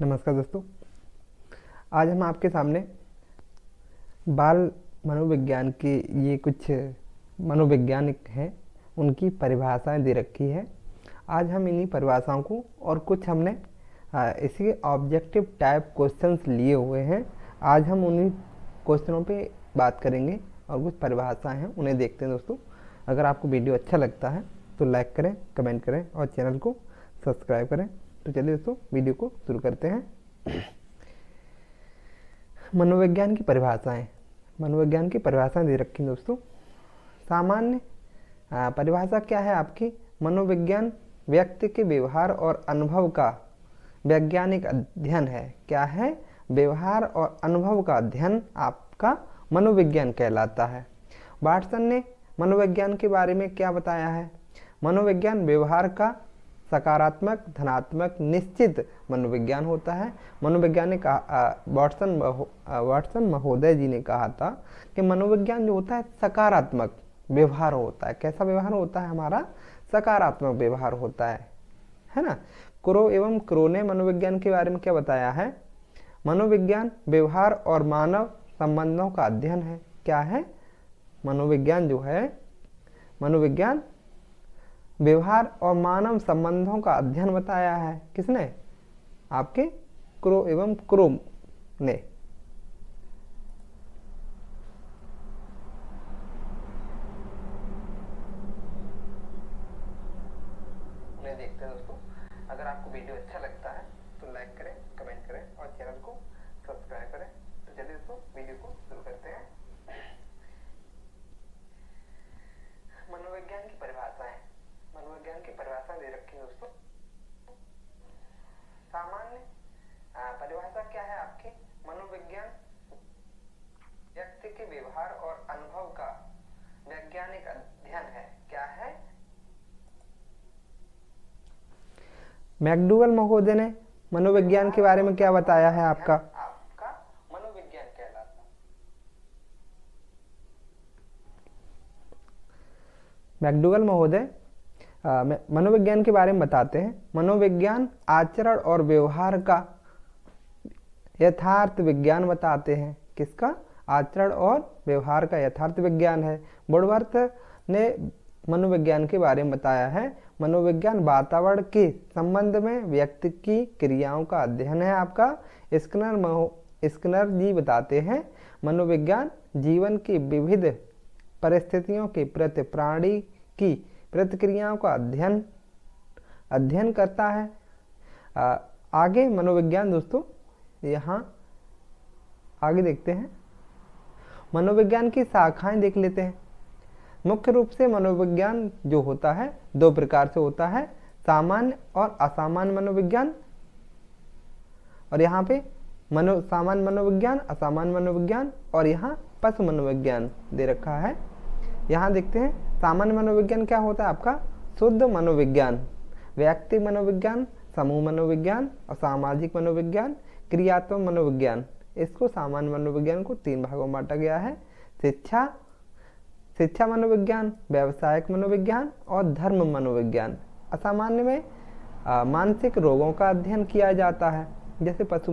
नमस्कार दोस्तों। आज हम आपके सामने बाल मनोविज्ञान के ये कुछ मनोवैज्ञानिक हैं, उनकी परिभाषाएं दे रखी है। आज हम इन्हीं परिभाषाओं को और कुछ हमने इसी ऑब्जेक्टिव टाइप क्वेश्चंस लिए हुए हैं। आज हम उन्हीं क्वेश्चनों पे बात करेंगे और कुछ परिभाषाएं हैं उन्हें देखते हैं। दोस्तों, अगर आपको वीडियो अच्छा लगता है तो लाइक करें, कमेंट करें और चैनल को सब्सक्राइब करें। तो चलिए दोस्तों, वीडियो को शुरू करते हैं। मनोविज्ञान की परिभाषाएं दे रखी हैं दोस्तों। सामान्य परिभाषा क्या है आपकी? मनोविज्ञान व्यक्ति के व्यवहार और अनुभव का वैज्ञानिक अध्ययन है। क्या है? व्यवहार और अनुभव का अध्ययन आपका मनोविज्ञान कहलाता है। वाटसन ने मनोविज्ञान के बारे में क्या बताया है? मनोविज्ञान व्यवहार का सकारात्मक, धनात्मक, निश्चित मनोविज्ञान होता है। मनोवैज्ञानिक वाटसन महोदय जी ने कहा था कि मनोविज्ञान जो होता है सकारात्मक व्यवहार होता है। कैसा व्यवहार होता है? हमारा सकारात्मक व्यवहार होता है ना। क्रो एवं क्रो ने मनोविज्ञान के बारे में क्या बताया है? मनोविज्ञान व्यवहार और मानव संबंधों का अध्ययन है। क्या है? मनोविज्ञान जो है, मनोविज्ञान व्यवहार और मानव संबंधों का अध्ययन बताया है। किसने? आपके क्रो एवं क्रो ने। उन्हें देखते हैं दोस्तों। अगर आपको वीडियो अच्छा लगता है तो लाइक करें, कमेंट करें और चैनल को सब्सक्राइब करें। तो चलिए दोस्तों, वीडियो को शुरू करते हैं। मनोविज्ञान की परिभाषा दे रखी है दोस्तों। सामान्य परिभाषा क्या है आपकी? मनोविज्ञान व्यक्ति के व्यवहार और अनुभव का वैज्ञानिक अध्ययन है। क्या है? मैकडूगल महोदय ने मनोविज्ञान के बारे में क्या बताया है आपका मनोविज्ञान कहलाता है। मैकडूगल महोदय मनोविज्ञान के बारे में बताते हैं। मनोविज्ञान आचरण और व्यवहार का यथार्थ विज्ञान बताते हैं। किसका? आचरण और व्यवहार का यथार्थ विज्ञान है। वुडवर्थ ने मनोविज्ञान के बारे में बताया है। मनोविज्ञान वातावरण के संबंध में व्यक्ति की क्रियाओं का अध्ययन है आपका। स्किनर जी बताते हैं मनोविज्ञान जीवन की विविध परिस्थितियों के प्रति प्राणी की प्रतिक्रियाओं का अध्ययन करता है। आगे मनोविज्ञान दोस्तों, यहाँ आगे देखते हैं। मनोविज्ञान की शाखाएं देख लेते हैं। मुख्य रूप से मनोविज्ञान जो होता है दो प्रकार से होता है, सामान्य और असामान्य मनोविज्ञान। और यहाँ पे सामान्य मनोविज्ञान, असामान्य मनोविज्ञान और यहाँ पशु मनोविज्ञान दे रखा है। यहाँ देखते हैं सामान्य मनोविज्ञान क्या होता है आपका? शुद्ध मनोविज्ञान, व्यक्ति मनोविज्ञान, समूह मनोविज्ञान और सामाजिक मनोविज्ञान, क्रियात्मक मनोविज्ञान। इसको सामान्य मनोविज्ञान को 3 भागों में बांटा गया है। शिक्षा मनोविज्ञान, व्यावसायिक मनोविज्ञान और धर्म मनोविज्ञान। असामान्य में मानसिक रोगों का अध्ययन किया जाता है। जैसे पशु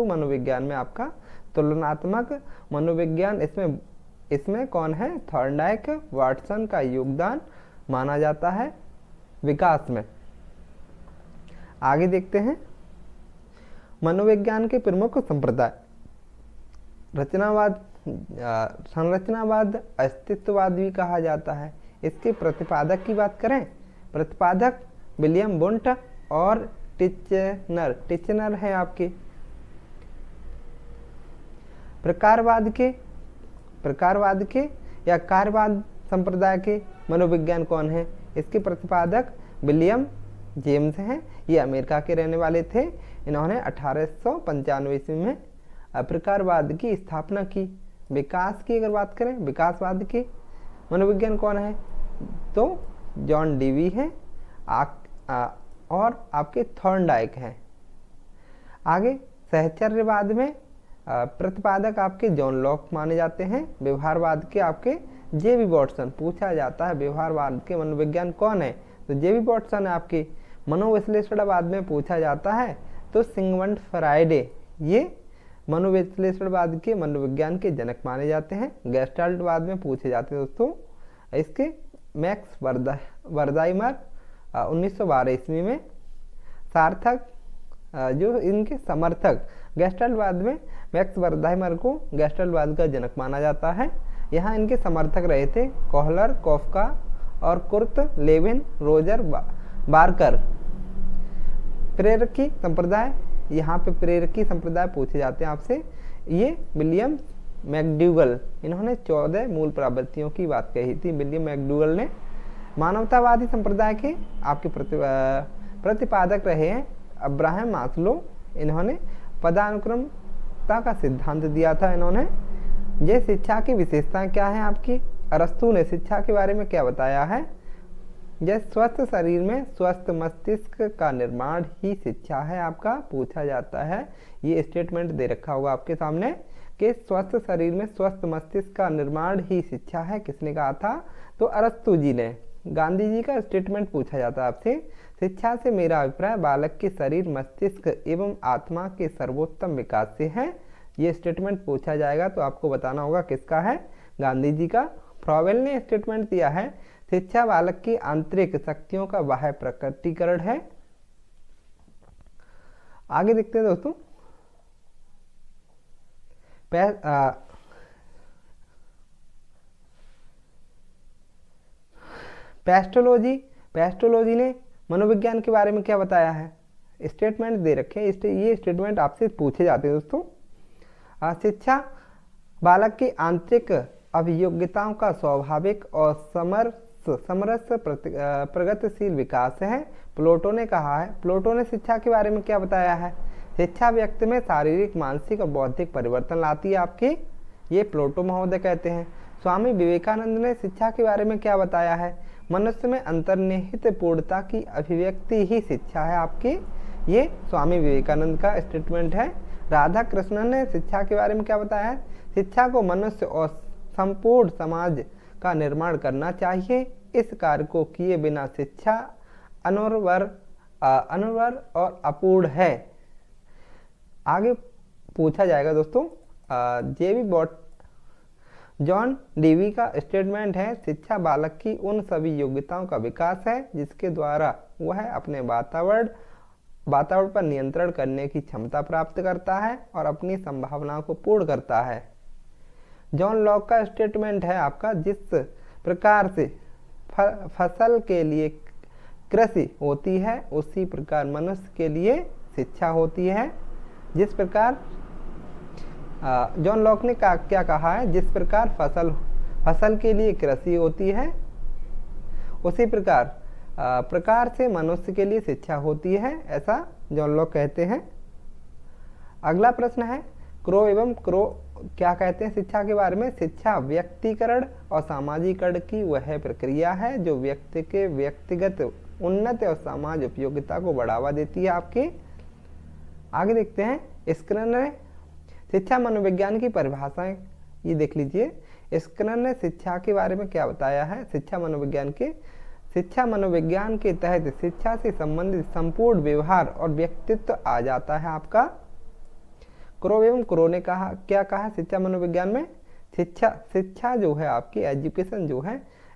मनोविज्ञान में आपका तुलनात्मक मनोविज्ञान, इसमें कौन है? थॉर्नडाइक, वाटसन का योगदान माना जाता है विकास में। आगे देखते हैं मनोविज्ञान के प्रमुख संप्रदाय। संरचनावाद, अस्तित्ववाद भी कहा जाता है। इसके प्रतिपादक की बात करें, प्रतिपादक विलियम वुंट और टिचनर है आपके। प्रकारवाद के या कार्यवाद संप्रदाय के मनोविज्ञान कौन है? इसके प्रतिपादक विलियम जेम्स हैं। ये अमेरिका के रहने वाले थे। इन्होंने 1895 ईस्वी में प्रकारवाद की स्थापना की। विकास की अगर बात करें, विकासवाद के मनोविज्ञान कौन है? तो जॉन डीवी है और आपके थॉर्नडाइक हैं। आगे सहचर्यवाद में प्रतिपादक आपके जॉन लॉक माने जाते हैं। व्यवहारवाद के आपके जेबी वॉटसन। पूछा जाता है व्यवहारवाद के मनोविज्ञान कौन है? तो जेबी वॉटसन है आपके। मनोविश्लेषणवाद में पूछा जाता है तो सिगमंड फ्राइडे ये मनोविश्लेषणवाद के मनोविज्ञान के जनक माने जाते हैं। गेस्टाल्टवाद में पूछे जाते हैं दोस्तों। इसके मैक्स वर्दाइमर 1912 ईस्वी में सार्थक जो इनके समर्थक गेस्टाल्टवाद में मैक्स वर्दाइमर को गेस्टाल्टवाद का जनक माना जाता है। यहाँ इनके समर्थक रहे थे कोहलर, कॉफका और कुर्ट लेविन, रोजर बार्कर। प्रेरकी संप्रदाय, यहाँ पे प्रेरकी संप्रदाय पूछे जाते हैं आपसे। ये विलियम मैकडूगल, इन्होंने 14 मूल प्रवृत्तियों की बात कही थी। विलियम मैकडूगल ने मानवतावादी संप्रदाय के आपके प्रतिपादक रहे हैं अब्राहम मास्लो। इन्होंने पदानुक्रमता का सिद्धांत दिया था। इन्होंने ये शिक्षा की विशेषताएं क्या है आपकी। अरस्तु ने शिक्षा के बारे में क्या बताया है। जैसे स्वस्थ शरीर में स्वस्थ मस्तिष्क का निर्माण ही शिक्षा है आपका, पूछा जाता है। ये स्टेटमेंट दे रखा होगा आपके सामने कि स्वस्थ शरीर में स्वस्थ मस्तिष्क का निर्माण ही शिक्षा है। किसने कहा था, तो अरस्तु जी ने। गांधी जी का स्टेटमेंट पूछा जाता है आपसे। शिक्षा से मेरा अभिप्राय बालक के शरीर, मस्तिष्क एवं आत्मा के सर्वोत्तम विकास से है। ये स्टेटमेंट पूछा जाएगा तो आपको बताना होगा किसका है, गांधी जी का। फ्रॉवेल ने स्टेटमेंट दिया है शिक्षा बालक की आंतरिक शक्तियों का बाह्य प्रकटीकरण है। आगे देखते हैं दोस्तों। पेस्टोलॉजी ने मनोविज्ञान के बारे में क्या बताया है। स्टेटमेंट दे रखे हैं, ये स्टेटमेंट आपसे पूछे जाते हैं दोस्तों। शिक्षा बालक की आंतरिक अभियोग्यताओं का स्वाभाविक और समरस प्रगतिशील विकास है। प्लेटो ने कहा है। प्लेटो ने शिक्षा के बारे में क्या बताया है। शिक्षा व्यक्ति में शारीरिक, मानसिक और बौद्धिक परिवर्तन लाती है आपकी, ये प्लेटो महोदय कहते हैं। स्वामी विवेकानंद ने शिक्षा के बारे में क्या बताया है। मनुष्य में अंतर्निहित पूर्णता की अभिव्यक्ति ही शिक्षा है आपकी, ये स्वामी विवेकानंद का स्टेटमेंट है। राधा कृष्णन ने शिक्षा के बारे में क्या बताया है। शिक्षा को मनुष्य और संपूर्ण समाज का निर्माण करना चाहिए। इस कार्य को किए बिना शिक्षा अनवर और अपूर्ण है। आगे पूछा जाएगा दोस्तों। जॉन डीवी का स्टेटमेंट है शिक्षा बालक की उन सभी योग्यताओं का विकास है जिसके द्वारा वह अपने वातावरण पर नियंत्रण करने की क्षमता प्राप्त करता है और अपनी संभावनाओं को पूर्ण करता है। जॉन लॉक का स्टेटमेंट है आपका जिस प्रकार से फसल के लिए कृषि होती है उसी प्रकार मनुष्य के लिए शिक्षा होती है। जिस प्रकार जॉन लॉक ने क्या कहा है, जिस प्रकार फसल के लिए कृषि होती है उसी प्रकार से मनुष्य के लिए शिक्षा होती है, ऐसा जॉन लॉक कहते हैं। अगला प्रश्न है क्रो क्या कहते हैं शिक्षा के बारे में। शिक्षा व्यक्तिकरण और सामाजिकरण की वह प्रक्रिया है जो व्यक्ति के व्यक्तिगत उन्नति और समाज उपयोगिता को बढ़ावा देती है आपकी। आगे देखते हैं स्किनर ने शिक्षा मनोविज्ञान की परिभाषाएं, ये देख लीजिए। स्किनर ने शिक्षा के बारे में क्या बताया है। शिक्षा मनोविज्ञान के तहत शिक्षा से संबंधित संपूर्ण व्यवहार और व्यक्तित्व आ जाता है आपका। क्रो ने क्या कहा शिक्षा मनोविज्ञान में। शिक्षा जो है आपकी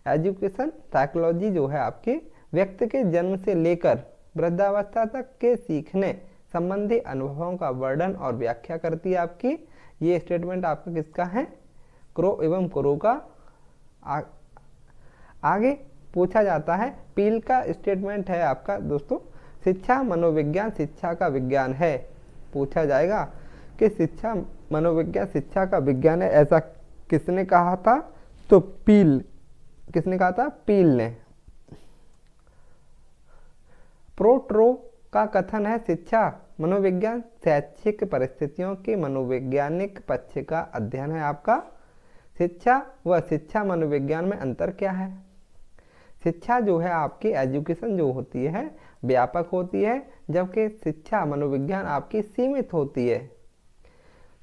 एजुकेशन साइकोलॉजी जो है आपकी व्यक्ति के जन्म से लेकर वृद्धावस्था तक के सीखने संबंधी अनुभवों का वर्णन और व्याख्या करती है आपकी। ये स्टेटमेंट आपका किसका है, क्रो का। आगे पूछा जाता है पील का स्टेटमेंट है आपका दोस्तों। शिक्षा मनोविज्ञान शिक्षा का विज्ञान है। पूछा जाएगा कि शिक्षा मनोविज्ञान शिक्षा का विज्ञान है, ऐसा किसने कहा था, तो किसने कहा था, पील ने। प्रोट्रो का कथन है शिक्षा मनोविज्ञान शैक्षिक परिस्थितियों के मनोवैज्ञानिक पक्ष का अध्ययन है आपका। शिक्षा व शिक्षा मनोविज्ञान में अंतर क्या है। शिक्षा जो है आपकी एजुकेशन जो होती है व्यापक होती है, जबकि शिक्षा मनोविज्ञान आपकी सीमित होती है।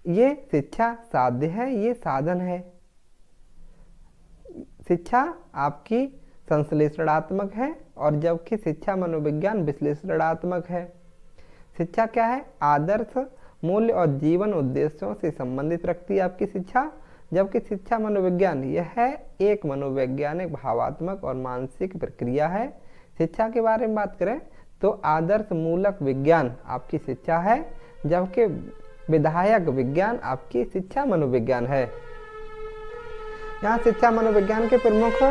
ये शिक्षा साध्य है, ये साधन है। शिक्षा आपकी संश्लेषणात्मक है और जबकि शिक्षा मनोविज्ञान विश्लेषणात्मक है। शिक्षा क्या है? आदर्श, मूल्य और जीवन उद्देश्यों से संबंधित रखती है आपकी शिक्षा। जबकि शिक्षा मनोविज्ञान यह एक मनोवैज्ञानिक, भावात्मक और मानसिक प्रक्रिया है। शिक्षा के बारे में बात करें तो आदर्श मूलक विज्ञान आपकी शिक्षा है, जबकि विधायक विज्ञान आपकी शिक्षा मनोविज्ञान है। यहाँ शिक्षा मनोविज्ञान के प्रमुख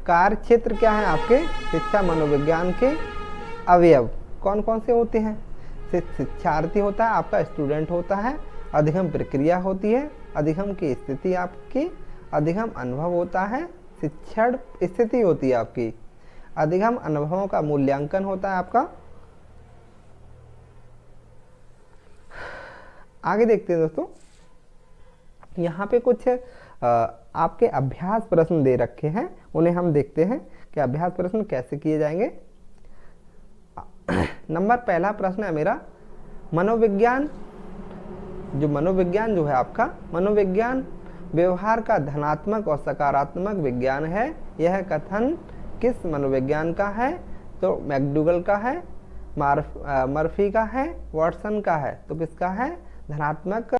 कार्य क्षेत्र क्या है आपके? शिक्षा मनोविज्ञान के अवयव कौन कौन से होते हैं? शिक्षार्थी होता है आपका, स्टूडेंट होता है, अधिगम प्रक्रिया होती है, अधिगम की स्थिति आपकी, अधिगम अनुभव होता है, शिक्षण स्थिति होती है आपकी, अधिगम अनुभवों का मूल्यांकन होता है आपका। आगे देखते हैं दोस्तों, यहाँ पे कुछ आपके अभ्यास प्रश्न दे रखे हैं, उन्हें हम देखते हैं कि अभ्यास प्रश्न कैसे किए जाएंगे। नंबर पहला प्रश्न है मेरा, मनोविज्ञान जो है आपका, मनोविज्ञान व्यवहार का धनात्मक और सकारात्मक विज्ञान है। यह कथन किस मनोविज्ञान का है? तो मैकडूगल का है, मर्फी का है, वाटसन का है। तो किसका है? धनात्मक